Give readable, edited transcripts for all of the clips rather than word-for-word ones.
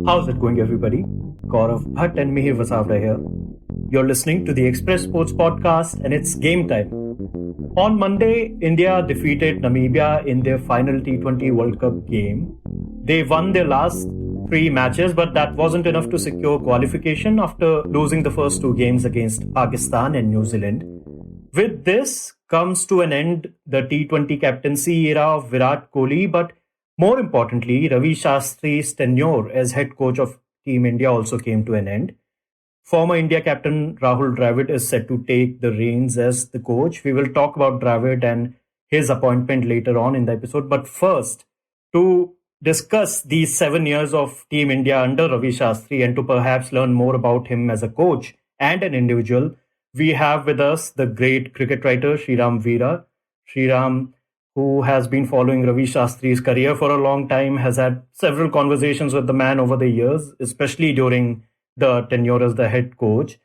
How's it going, everybody? Gaurav, Bhatt and Mihir Vasavda here. You're listening to the Express Sports Podcast, and it's game time. On Monday, India defeated Namibia in their final T20 World Cup game. They won their last 3 matches, but that wasn't enough to secure qualification after losing the first 2 games against Pakistan and New Zealand. With this comes to an end the T20 captaincy era of Virat Kohli, but more importantly, Ravi Shastri's tenure as head coach of Team India also came to an end. Former India captain Rahul Dravid is set to take the reins as the coach. We will talk about Dravid and his appointment later on in the episode. But first, to discuss these 7 years of Team India under Ravi Shastri and to perhaps learn more about him as a coach and an individual, we have with us the great cricket writer Sriram Veera. Sriram, who has been following Ravi Shastri's career for a long time, has had several conversations with the man over the years, especially during the tenure as the head coach.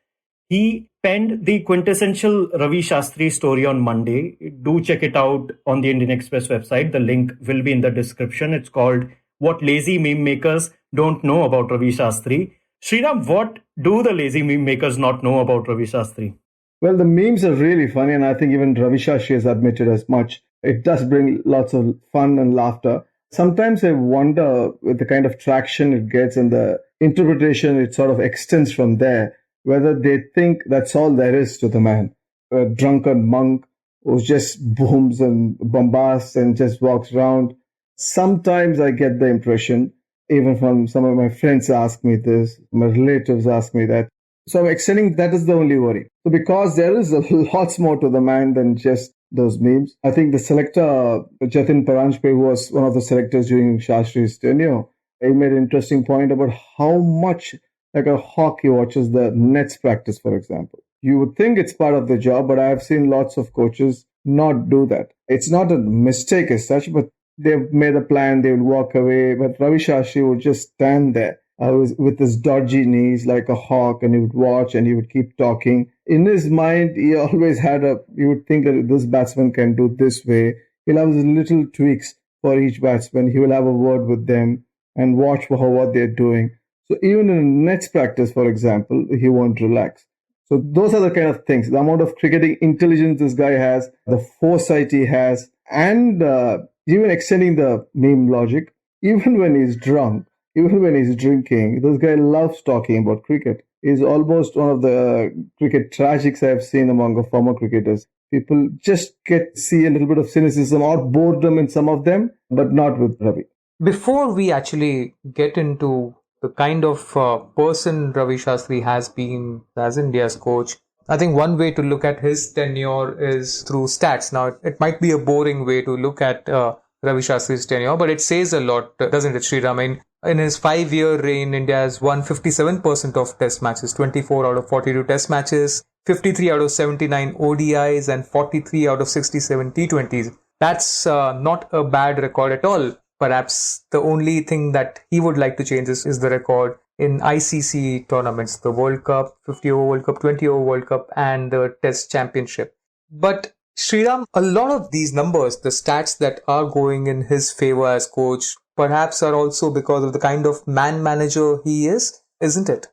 He penned the quintessential Ravi Shastri story on Monday. Do check it out on the Indian Express website. The link will be in the description. It's called What Lazy Meme Makers Don't Know About Ravi Shastri. Sriram, what do the lazy meme makers not know about Ravi Shastri? Well, the memes are really funny, and I think even Ravi Shastri has admitted as much. It does bring lots of fun and laughter. Sometimes I wonder, with the kind of traction it gets and the interpretation it sort of extends from there, whether they think that's all there is to the man. A drunken monk who just booms and bombasts and just walks around. Sometimes I get the impression, even from some of my friends ask me this, my relatives ask me that. So I'm extending that is the only worry. So because there is lots more to the man than just those memes. I think the selector, Jatin Paranjpe, who was one of the selectors during Shastri's tenure, he made an interesting point about how much like a hawk he watches the Nets practice, for example. You would think it's part of the job, but I've seen lots of coaches not do that. It's not a mistake as such, but they've made a plan, they will walk away. But Ravi Shastri would just stand there with his dodgy knees like a hawk, and he would watch and he would keep talking. In his mind, he always had you would think that this batsman can do this way. He'll have his little tweaks for each batsman. He will have a word with them and watch for what they're doing. So even in Nets practice, for example, he won't relax. So those are the kind of things, the amount of cricketing intelligence this guy has, the foresight he has, and even extending the meme logic, even when he's drunk, even when he's drinking, this guy loves talking about cricket. He's almost one of the cricket tragics I've seen among former cricketers. People just see a little bit of cynicism or boredom in some of them, but not with Ravi. Before we actually get into the kind of person Ravi Shastri has been as India's coach, I think one way to look at his tenure is through stats. Now, it might be a boring way to look at Ravi Shastri's tenure, but it says a lot, doesn't it, Sriram? I mean, in his 5-year reign, India has won 57% of test matches, 24 out of 42 test matches, 53 out of 79 ODIs, and 43 out of 67 T20s. That's not a bad record at all. Perhaps the only thing that he would like to change is the record in ICC tournaments, the World Cup, 50-over World Cup, 20-over World Cup, and the Test Championship. But Sriram, a lot of these numbers, the stats that are going in his favor as coach, perhaps are also because of the kind of man-manager he is, isn't it?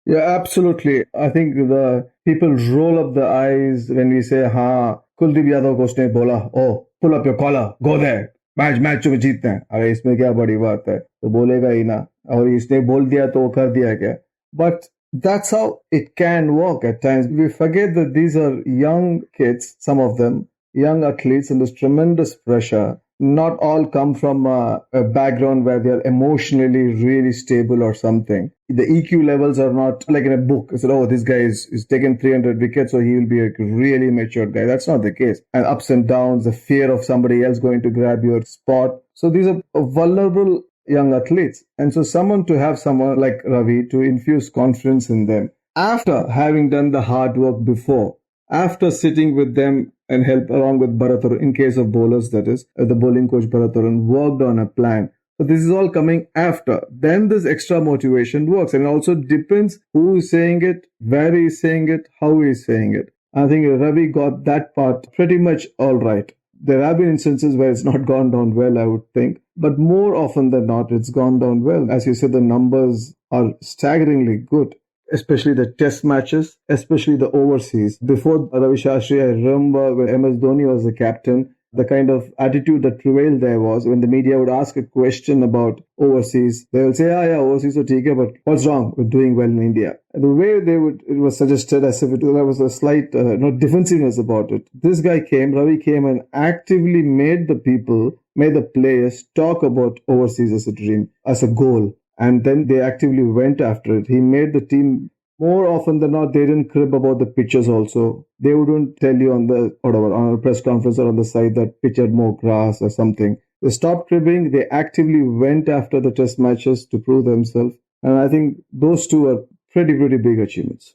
Yeah, absolutely. I think the people roll up the eyes when we say, "Ha, Kuldeep Yadav ko usne bola, oh, pull up your collar, go there. Match में जीतते हैं." अरे इसमें क्या बड़ी बात है, तो बोलेगा ही ना, और इसने बोल दिया तो वो कर दिया क्या. But that's how it can work at times. We forget that these are young kids, some of them, young athletes, and there's tremendous pressure. Not all come from a background where they're emotionally really stable or something. The EQ levels are not like in a book. It's like, oh, this guy is taken 300 wickets, so he will be a really mature guy. That's not the case. And ups and downs, the fear of somebody else going to grab your spot. So these are vulnerable young athletes. And so someone like Ravi to infuse confidence in them after having done the hard work before, after sitting with them and help along with Bharat, in case of bowlers, that is, the bowling coach Bharat, worked on a plan. So this is all coming after. Then this extra motivation works. And it also depends who is saying it, where he is saying it, how he is saying it. I think Ravi got that part pretty much all right. There have been instances where it's not gone down well, I would think. But more often than not, it's gone down well. As you said, the numbers are staggeringly good, especially the test matches, especially the overseas. Before Ravi Shastri, I remember when MS Dhoni was the captain, the kind of attitude that prevailed there was when the media would ask a question about overseas, they will say, yeah, overseas is okay, but what's wrong with doing well in India? And the way it was suggested as if there was a slight defensiveness about it. This guy Ravi came and actively made the players talk about overseas as a dream, as a goal. And then they actively went after it. He made the team. More often than not, they didn't crib about the pitches also. They wouldn't tell you on a press conference or on the side that pitch had more grass or something. They stopped cribbing. They actively went after the test matches to prove themselves. And I think those two are pretty big achievements.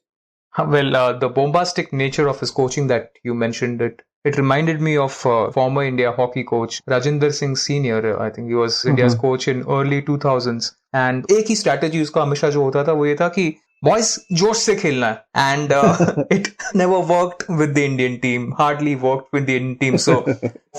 Well, the bombastic nature of his coaching that you mentioned, it reminded me of former India hockey coach Rajinder Singh Senior. I think he was India's coach in early 2000s. And एक ही strategy उसका हमेशा जो होता था वो ये था कि boys जोश से खेलना है. And it never worked with the Indian team, hardly worked with the Indian team. So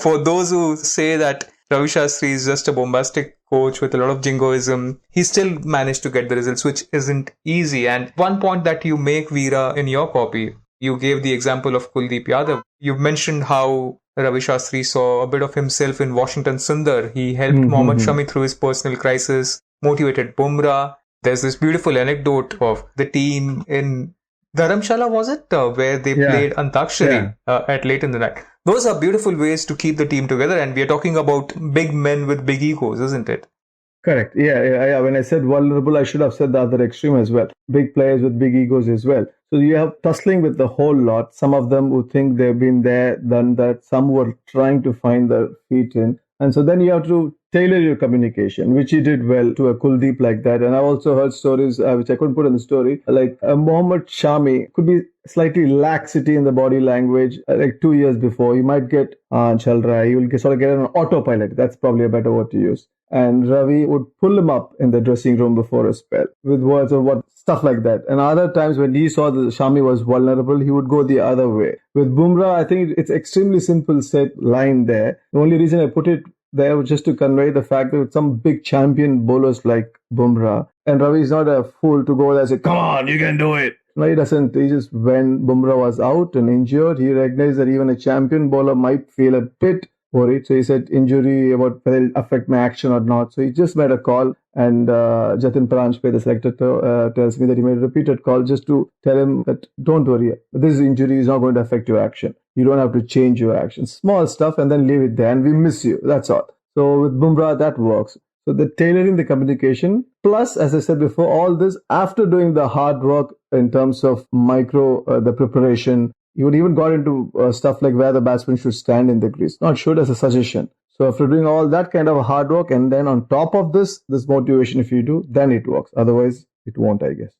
for those who say that Ravi Shastri is just a bombastic coach with a lot of jingoism, he still managed to get the results, which isn't easy. And one point that you make, Veera, in your copy, you gave the example of Kuldeep Yadav. You've mentioned how Ravi Shastri saw a bit of himself in Washington Sundar. He helped Mohammad Shami through his personal crisis, motivated Bumrah. There's this beautiful anecdote of the team in Dharamshala, was it? Where they played Antakshari at late in the night. Those are beautiful ways to keep the team together. And we are talking about big men with big egos, isn't it? Correct. Yeah. When I said vulnerable, I should have said the other extreme as well. Big players with big egos as well. So you have tussling with the whole lot. Some of them who think they've been there, done that. Some who are trying to find their feet in. And so then you have to tailor your communication, which he did well to a Kuldeep like that. And I've also heard stories, which I couldn't put in the story, like Mohammad Shami could be slightly laxity in the body language. Like 2 years before, you might get chal raha hai. You will sort of get on autopilot. That's probably a better word to use. And Ravi would pull him up in the dressing room before a spell with words of what stuff like that. And other times when he saw that Shami was vulnerable, he would go the other way. With Bumrah, I think it's extremely simple set line there. The only reason I put it there was just to convey the fact that with some big champion bowlers like Bumrah, and Ravi is not a fool to go there and say, come on, you can do it. No, he doesn't. He just, when Bumrah was out and injured, he recognized that even a champion bowler might feel a bit worried. So he said injury, about whether it'll affect my action or not. So he just made a call, and Jatin Paranjpe, the selector, tells me that he made a repeated call just to tell him that don't worry, this injury is not going to affect your action. You don't have to change your action. Small stuff, and then leave it there, and we miss you. That's all. So with Bumrah, that works. So the tailoring the communication, plus, as I said before, all this after doing the hard work in terms of the preparation. You would even got into stuff like where the batsman should stand in the crease. Not should, as a suggestion. So after doing all that kind of hard work, and then on top of this motivation, if you do, then it works. Otherwise, it won't, I guess.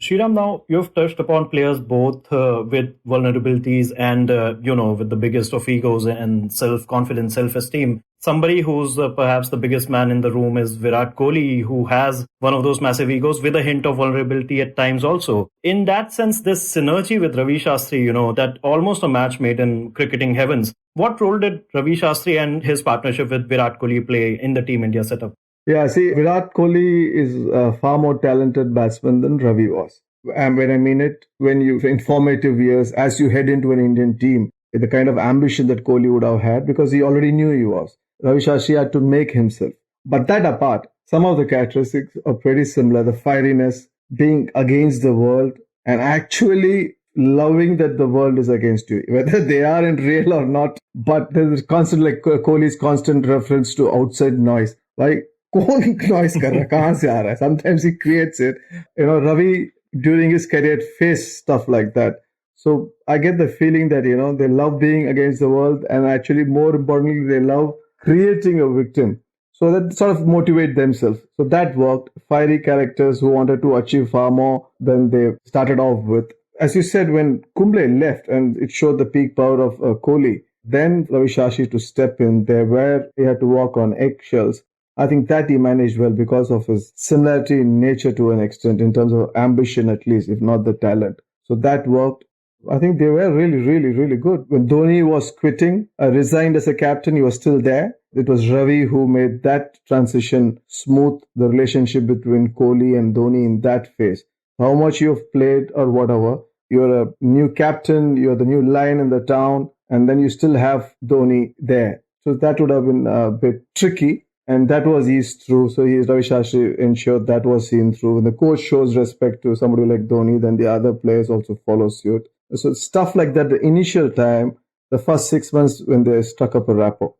Sriram, now you've touched upon players both with vulnerabilities and, with the biggest of egos and self-confidence, self-esteem. Somebody who's perhaps the biggest man in the room is Virat Kohli, who has one of those massive egos with a hint of vulnerability at times also. In that sense, this synergy with Ravi Shastri, that almost a match made in cricketing heavens. What role did Ravi Shastri and his partnership with Virat Kohli play in the Team India setup? Yeah, see, Virat Kohli is a far more talented batsman than Ravi was. And when I mean it, when you, in formative years, as you head into an Indian team, the kind of ambition that Kohli would have had, because he already knew he was. Ravi Shastri had to make himself. But that apart, some of the characteristics are pretty similar. The fieriness, being against the world, and actually loving that the world is against you, whether they are in real or not. But there's constant, like Kohli's constant reference to outside noise. Like, kaun noise kar raha? Kahan se aa raha hai? Sometimes he creates it. Ravi, during his career, faced stuff like that. So I get the feeling that, they love being against the world, and actually, more importantly, they love creating a victim. So that sort of motivate themselves. So that worked. Fiery characters who wanted to achieve far more than they started off with. As you said, when Kumble left and it showed the peak power of Kohli, then Ravi Shastri to step in there where he had to walk on eggshells. I think that he managed well because of his similarity in nature to an extent, in terms of ambition at least, if not the talent. So that worked. I think they were really, really, really good. When Dhoni was quitting, resigned as a captain, he was still there. It was Ravi who made that transition smooth, the relationship between Kohli and Dhoni in that phase. How much you've played or whatever, you're a new captain, you're the new lion in the town, and then you still have Dhoni there. So that would have been a bit tricky. And that was eased through. So Ravi Shastri ensured that was seen through. When the coach shows respect to somebody like Dhoni, then the other players also follow suit. So stuff like that, the initial time, the first 6 months when they struck up a rapport.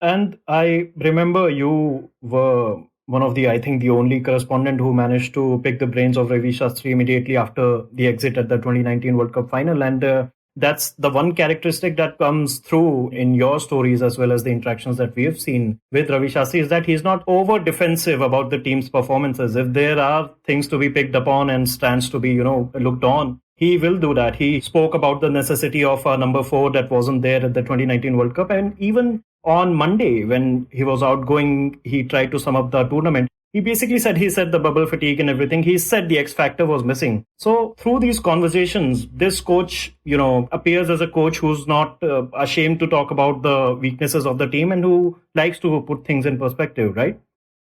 And I remember you were one of I think the only correspondent who managed to pick the brains of Ravi Shastri immediately after the exit at the 2019 World Cup final. And that's the one characteristic that comes through in your stories as well as the interactions that we have seen with Ravi Shastri is that he's not over defensive about the team's performances. If there are things to be picked upon and stands to be, looked on, he will do that. He spoke about the necessity of a number 4 that wasn't there at the 2019 World Cup. And even on Monday, when he was outgoing, he tried to sum up the tournament. He basically said the bubble fatigue and everything. He said the X factor was missing. So through these conversations, this coach, appears as a coach who's not ashamed to talk about the weaknesses of the team and who likes to put things in perspective, right?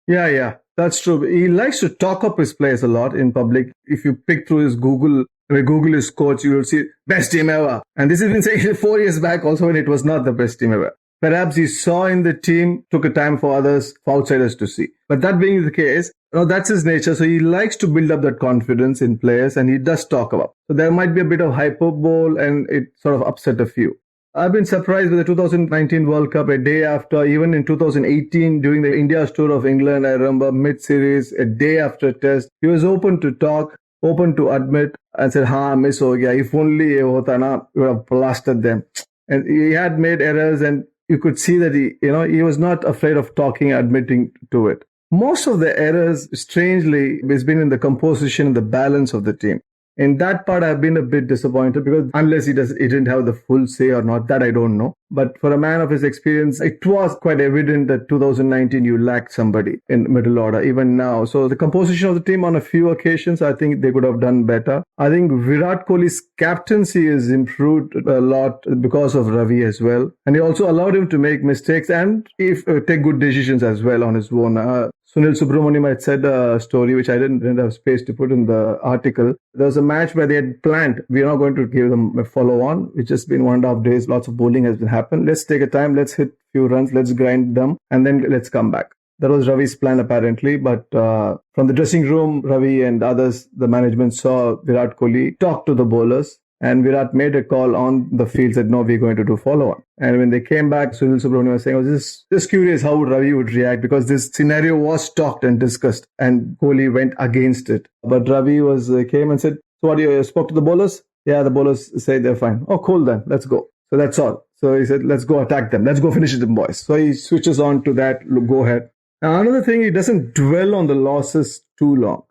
Yeah, that's true. He likes to talk up his players a lot in public. If you pick through his Google his coach, you will see best team ever. And this has been saying 4 years back also when it was not the best team ever. Perhaps he saw in the team, took a time for outsiders to see. But that being the case, that's his nature. So he likes to build up that confidence in players and he does talk about. So there might be a bit of hyperbole and it sort of upset a few. I've been surprised with the 2019 World Cup a day after, even in 2018 during the India's tour of England, I remember mid-series, a day after test, he was open to talk, open to admit and said, miss ho gaya. If only ye hota na, we would have blasted them. And he had made errors and you could see that he was not afraid of talking, admitting to it. Most of the errors, strangely, has been in the composition and the balance of the team. In that part, I've been a bit disappointed because unless he didn't have the full say or not, that I don't know. But for a man of his experience, it was quite evident that 2019 you lacked somebody in middle order, even now. So the composition of the team on a few occasions, I think they could have done better. I think Virat Kohli's captaincy has improved a lot because of Ravi as well. And he also allowed him to make mistakes and take good decisions as well on his own. Sunil Subramaniam had said a story which I didn't have space to put in the article. There was a match where they had planned, we're not going to give them a follow-on, which has been 1.5 days, lots of bowling has been happened. Let's take a time, let's hit few runs, let's grind them, and then let's come back. That was Ravi's plan apparently, but from the dressing room, Ravi and others, the management saw Virat Kohli talk to the bowlers. And Virat made a call on the field, said, no, we're going to do follow-on. And when they came back, Sunil Subramaniam was saying, I was just curious how Ravi would react because this scenario was talked and discussed and Kohli went against it. But Ravi came and said, so what, you spoke to the bowlers? Yeah, the bowlers say they're fine. Oh, cool then, let's go. So that's all. So he said, let's go attack them. Let's go finish them, boys. So he switches on to that, go ahead. Now, another thing, he doesn't dwell on the losses too long.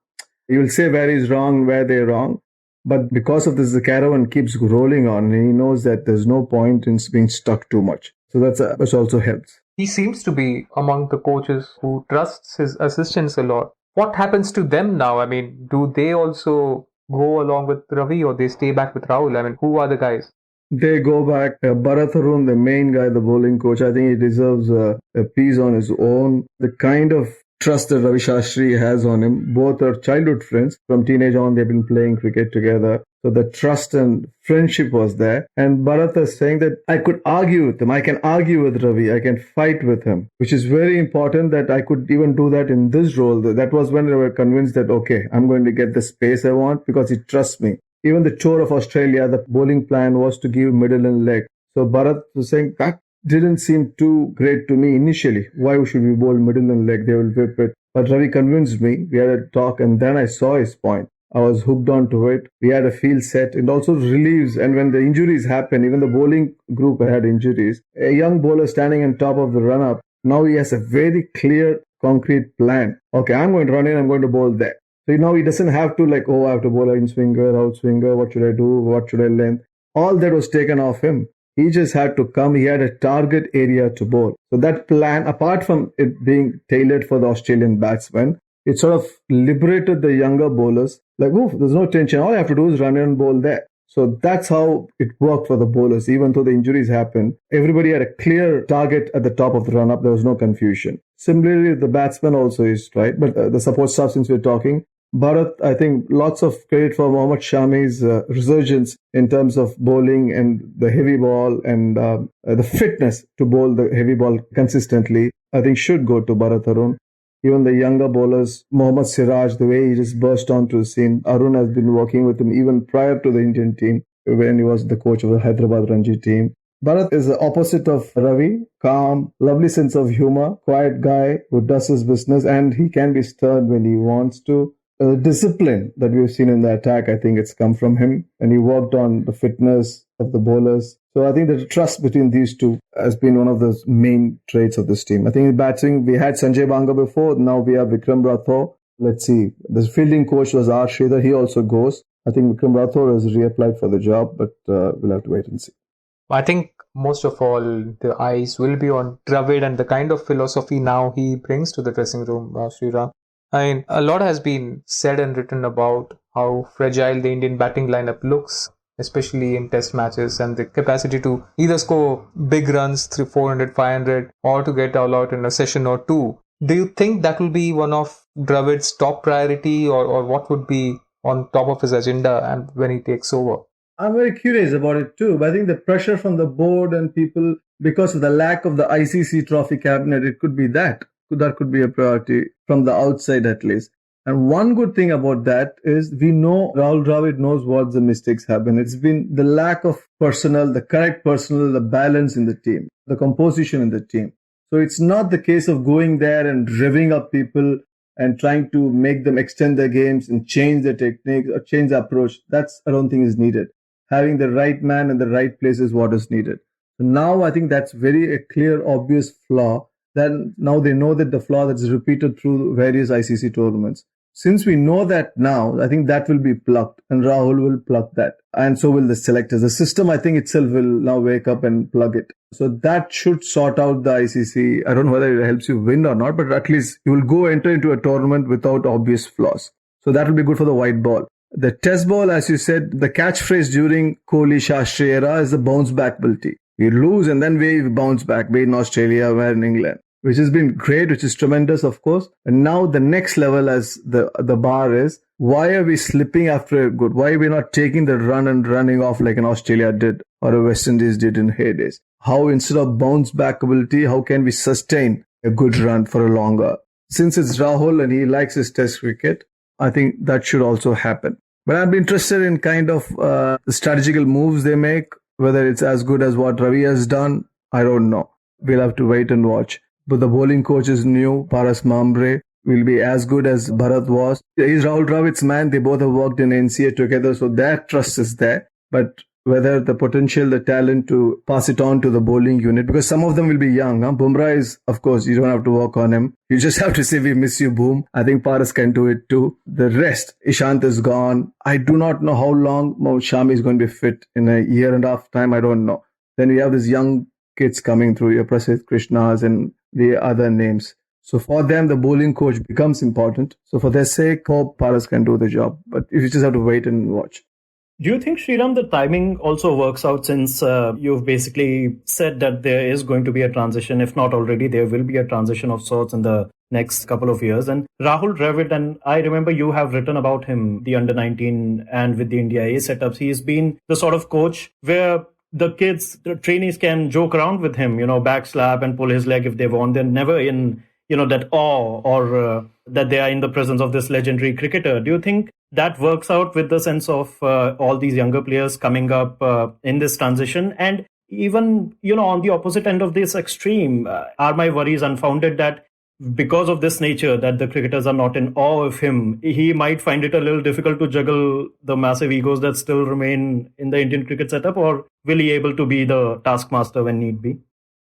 He will say where he's wrong, where they're wrong. But because of this, the caravan keeps rolling on and he knows that there's no point in being stuck too much. So that also helps. He seems to be among the coaches who trusts his assistants a lot. What happens to them now? I mean, do they also go along with Ravi or they stay back with Rahul? I mean, who are the guys? They go back. Bharat, the main guy, the bowling coach, I think he deserves a piece on his own. The kind of trust that Ravi Shastri has on him. Both are childhood friends. From teenage on, they've been playing cricket together. So the trust and friendship was there. And Bharat is saying that I could argue with him. I can argue with Ravi. I can fight with him, which is very important that I could even do that in this role. That was when they were convinced that, okay, I'm going to get the space I want because he trusts me. Even the tour of Australia, the bowling plan was to give middle and leg. So Bharat was saying that didn't seem too great to me initially. Why should we bowl middle and leg? They will whip it. But Ravi convinced me. We had a talk and then I saw his point. I was hooked onto it. We had a field set. It also relieves. And when the injuries happen, even the bowling group had injuries. A young bowler standing on top of the run-up, now he has a very clear, concrete plan. Okay, I'm going to run in, I'm going to bowl there. So now he doesn't have to I have to bowl in swinger, out swinger, what should I do, what should I length? All that was taken off him. He just had to come. He had a target area to bowl. So that plan, apart from it being tailored for the Australian batsmen, it sort of liberated the younger bowlers. There's no tension. All I have to do is run in and bowl there. So that's how it worked for the bowlers. Even though the injuries happened, everybody had a clear target at the top of the run-up. There was no confusion. Similarly, the batsman also is right, but the support staff, since we're talking, Bharat, I think lots of credit for Mohammad Shami's resurgence in terms of bowling and the heavy ball and the fitness to bowl the heavy ball consistently. I think should go to Bharat Arun. Even the younger bowlers, Mohammad Siraj, the way he just burst onto the scene. Arun has been working with him even prior to the Indian team when he was the coach of the Hyderabad Ranji team. Bharat is the opposite of Ravi, calm, lovely sense of humor, quiet guy who does his business, and he can be stern when he wants to. Discipline that we've seen in the attack, I think it's come from him, and he worked on the fitness of the bowlers. So I think the trust between these two has been one of the main traits of this team. I think in batting, we had Sanjay Banga before. Now we have Vikram Rathore. Let's see. The fielding coach was R. Sridhar. He also goes. I think Vikram Rathore has reapplied for the job, but we'll have to wait and see. I think most of all, the eyes will be on Dravid and the kind of philosophy now he brings to the dressing room, Sriram. I mean, a lot has been said and written about how fragile the Indian batting lineup looks, especially in test matches, and the capacity to either score big runs through 400, 500, or to get all out in a session or two. Do you think that will be one of Dravid's top priority, or what would be on top of his agenda and when he takes over? I'm very curious about it too, but I think the pressure from the board and people, because of the lack of the ICC trophy cabinet, it could be that could be a priority from the outside at least. And one good thing about that is we know Rahul Dravid knows what the mistakes have been. It's been the lack of personnel, the correct personnel, the balance in the team, the composition in the team. So it's not the case of going there and revving up people and trying to make them extend their games and change their techniques or change the approach. That's, I don't think, is needed. Having the right man in the right place is what is needed. So now I think that's very a clear, obvious flaw. Then now they know that the flaw that's repeated through various ICC tournaments. Since we know that now, I think that will be plucked and Rahul will pluck that. And so will the selectors. The system, I think itself will now wake up and plug it. So that should sort out the ICC. I don't know whether it helps you win or not, but at least you will enter into a tournament without obvious flaws. So that will be good for the white ball. The test ball, as you said, the catchphrase during Kohli Shastri era is the bounce back ability. We lose and then we bounce back, be it in Australia or in England, which has been great, which is tremendous, of course. And now the next level as the bar is, why are we slipping after a good? Why are we not taking the run and running off like an Australia did or a West Indies did in heydays? How instead of bounce back ability, how can we sustain a good run for a longer? Since it's Rahul and he likes his test cricket, I think that should also happen. But I'd be interested in kind of the strategical moves they make, whether it's as good as what Ravi has done. I don't know. We'll have to wait and watch. But the bowling coach is new. Paras Mambre will be as good as Bharat was. He's Rahul Dravid's man. They both have worked in NCA together, so their trust is there. But whether the potential, the talent to pass it on to the bowling unit, because some of them will be young. Bumrah is, of course, you don't have to work on him. You just have to say, we miss you, Boom. I think Paras can do it too. The rest, Ishant is gone. I do not know how long Shami is going to be fit in a year and a half time. I don't know. Then we have these young kids coming through, your Prasidh Krishnas and the other names. So for them, the bowling coach becomes important. So for their sake, hope Paras can do the job. But you just have to wait and watch. Do you think, Sriram, the timing also works out, since you've basically said that there is going to be a transition, if not already, there will be a transition of sorts in the next couple of years. And Rahul Dravid, and I remember you have written about him, the under-19 and with the India A setups. He's been the sort of coach where the kids, the trainees can joke around with him, backslap and pull his leg if they want. They're never in, that awe or that they are in the presence of this legendary cricketer. Do you think that works out with the sense of all these younger players coming up in this transition? And even, on the opposite end of this extreme, are my worries unfounded that because of this nature, that the cricketers are not in awe of him, he might find it a little difficult to juggle the massive egos that still remain in the Indian cricket setup, or will he able to be the taskmaster when need be?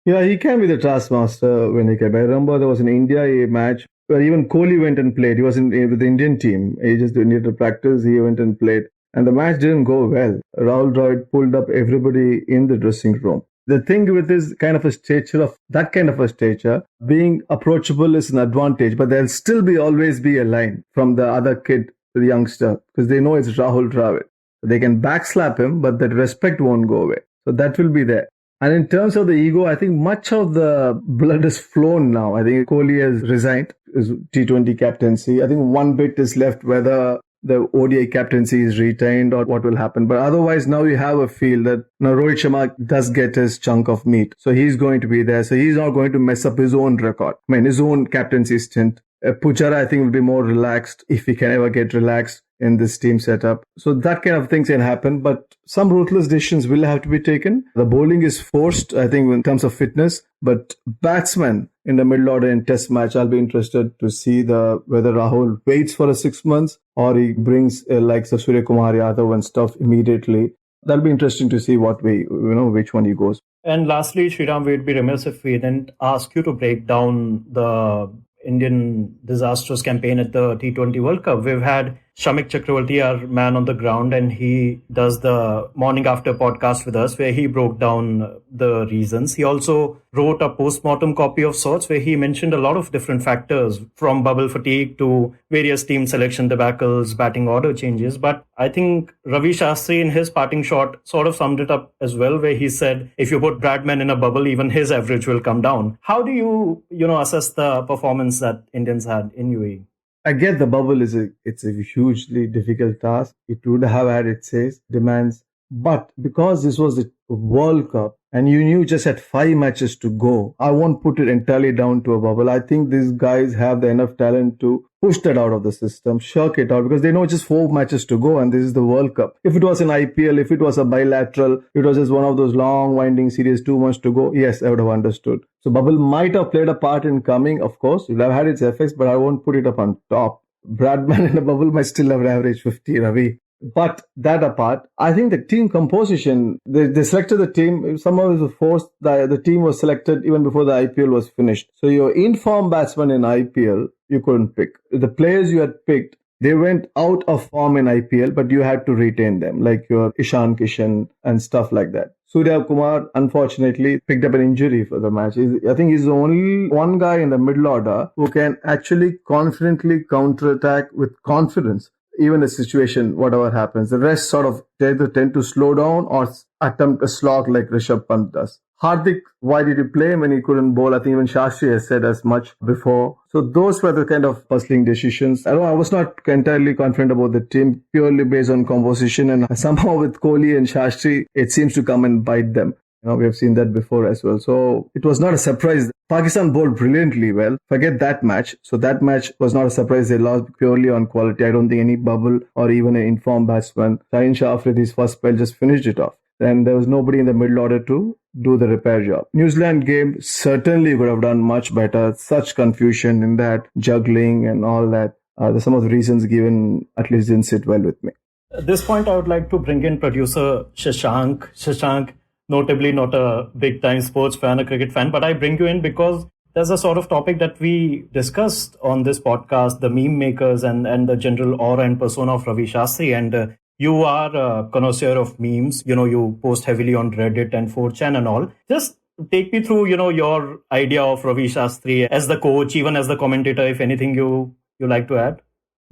Yeah, he can be the taskmaster when he can. I remember there was an India A match where even Kohli went and played. He was with the Indian team. He just needed to practice. He went and played. And the match didn't go well. Rahul Dravid pulled up everybody in the dressing room. The thing with his kind of a stature, of that kind of a stature, being approachable is an advantage, but there'll still always be a line from the other kid to the youngster, because they know it's Rahul Dravid. They can backslap him, but that respect won't go away. So that will be there. And in terms of the ego, I think much of the blood is flown now. I think Kohli has resigned his T20 captaincy. I think one bit is left whether the ODI captaincy is retained or what will happen. But otherwise, now you have a feel that now Rohit Sharma does get his chunk of meat. So he's going to be there. So he's not going to mess up his own record. I mean, his own captaincy stint. Pujara, I think, will be more relaxed if he can ever get relaxed in this team setup. So that kind of things can happen, but some ruthless decisions will have to be taken. The bowling is forced, I think, in terms of fitness, but batsmen in the middle order in test match, I'll be interested to see whether Rahul waits for 6 months or he brings like Surya Kumar Yadav and stuff immediately. That'll be interesting to see which one he goes. And lastly, Sriram, we'd be remiss if we didn't ask you to break down the Indian disastrous campaign at the T20 World Cup. We've had Shamik Chakravarti, our man on the ground, and he does the morning after podcast with us where he broke down the reasons. He also wrote a post-mortem copy of sorts where he mentioned a lot of different factors from bubble fatigue to various team selection debacles, batting order changes. But I think Ravi Shastri in his parting shot sort of summed it up as well, where he said, if you put Bradman in a bubble, even his average will come down. How do you assess the performance that Indians had in UAE? I get the bubble it's a hugely difficult task. It would have had its demands. But because this was the World Cup and you knew just had 5 matches to go, I won't put it entirely down to a bubble. I think these guys have the enough talent to push that out of the system, shirk it out, because they know just 4 matches to go and this is the World Cup. If it was an IPL, if it was a bilateral, it was just one of those long winding series, 2 months to go, yes, I would have understood. So bubble might have played a part in coming, of course. It will have had its effects, but I won't put it up on top. Bradman in a bubble might still have averaged 50, Ravi. But that apart, I think the team composition, they selected the team, somehow it was forced, the team was selected even before the IPL was finished. So your informed batsman in IPL, you couldn't pick. The players you had picked, they went out of form in IPL, but you had to retain them, like your Ishan Kishan and stuff like that. Surya Kumar, unfortunately, picked up an injury for the match. I think he's the only one guy in the middle order who can actually confidently counterattack with confidence. Even a situation, whatever happens, the rest sort of tend to slow down or attempt a slog like Rishabh Pant does. Hardik, why did he play when he couldn't bowl? I think even Shastri has said as much before. So those were the kind of puzzling decisions. I was not entirely confident about the team purely based on composition, and somehow with Kohli and Shastri, it seems to come and bite them. We have seen that before as well. So it was not a surprise. Pakistan bowled brilliantly well. Forget that match. So that match was not a surprise. They lost purely on quality. I don't think any bubble or even an informed batsman. Shaheen Shah Afridi's first spell just finished it off. Then there was nobody in the middle order to do the repair job. New Zealand game certainly would have done much better. Such confusion in that, juggling and all that. Some of the reasons given at least didn't sit well with me. At this point, I would like to bring in producer Shashank. Shashank, notably not a big-time sports fan, a cricket fan, but I bring you in because there's a sort of topic that we discussed on this podcast, the meme makers and the general aura and persona of Ravi Shastri. And you are a connoisseur of memes. You post heavily on Reddit and 4chan and all. Just take me through, your idea of Ravi Shastri as the coach, even as the commentator, if anything you like to add.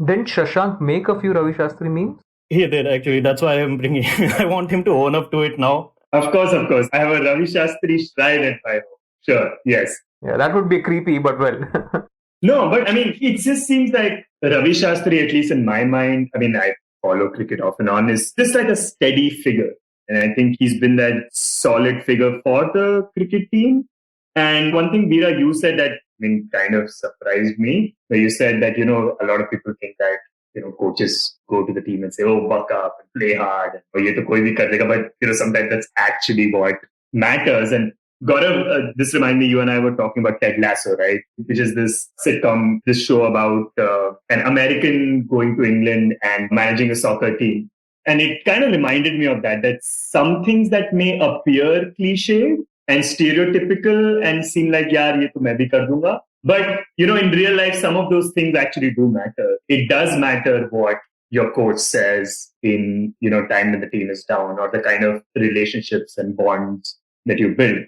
Didn't Shashank make a few Ravi Shastri memes? He did, actually. That's why I'm bringing I want him to own up to it now. Of course. I have a Ravi Shastri shrine at my home. Sure, yes. Yeah, that would be creepy, but well. No, but I mean, it just seems like Ravi Shastri, at least in my mind, I mean, I follow cricket off and on, is just like a steady figure. And I think he's been that solid figure for the cricket team. And one thing, Veera, you said that, kind of surprised me, where you said that, a lot of people think that, coaches go to the team and say, oh, buck up and play hard. Or ye to koi bhi kar lega. But, sometimes that's actually what matters. And Gaurav, this reminds me, you and I were talking about Ted Lasso, right? Which is this sitcom, this show about an American going to England and managing a soccer team. And it kind of reminded me of that some things that may appear cliche and stereotypical and seem like, yaar, ye to main bhi kar dunga. But, in real life, some of those things actually do matter. It does matter what your coach says in, time when the team is down, or the kind of relationships and bonds that you build.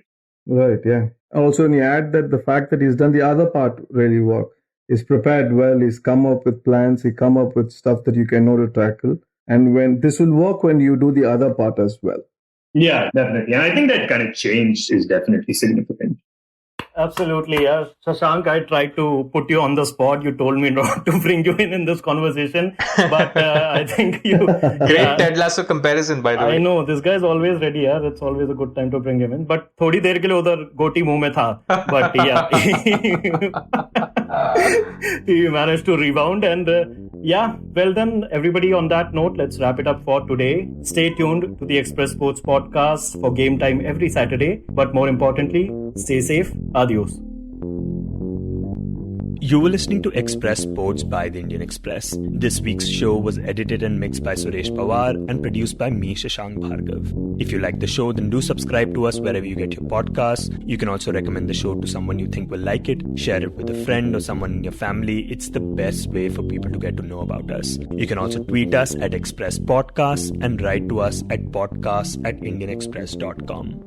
Right, yeah. Also, when you add that the fact that he's done the other part really work, he's prepared well, he's come up with plans, he come up with stuff that you can know to tackle. And when this will work when you do the other part as well. Yeah, definitely. And I think that kind of change is definitely significant. Absolutely, yeah. Shashank, I tried to put you on the spot. You told me not to bring you in this conversation, but I think you... Great Ted Lasso comparison, by the way. I know, this guy is always ready, yeah. It's always a good time to bring him in. But थोड़ी देर के लिए उधर गोटी मुंह में था. But yeah, he managed to rebound. And yeah, well done, everybody. On that note, let's wrap it up for today. Stay tuned to the Express Sports Podcast for game time every Saturday. But more importantly, stay safe. Adios. You were listening to Express Sports by the Indian Express. This week's show was edited and mixed by Suresh Pawar and produced by me, Shashank Bhargav. If you like the show, then do subscribe to us wherever you get your podcasts. You can also recommend the show to someone you think will like it. Share it with a friend or someone in your family. It's the best way for people to get to know about us. You can also tweet us at Express Podcasts and write to us at podcasts@indianexpress.com.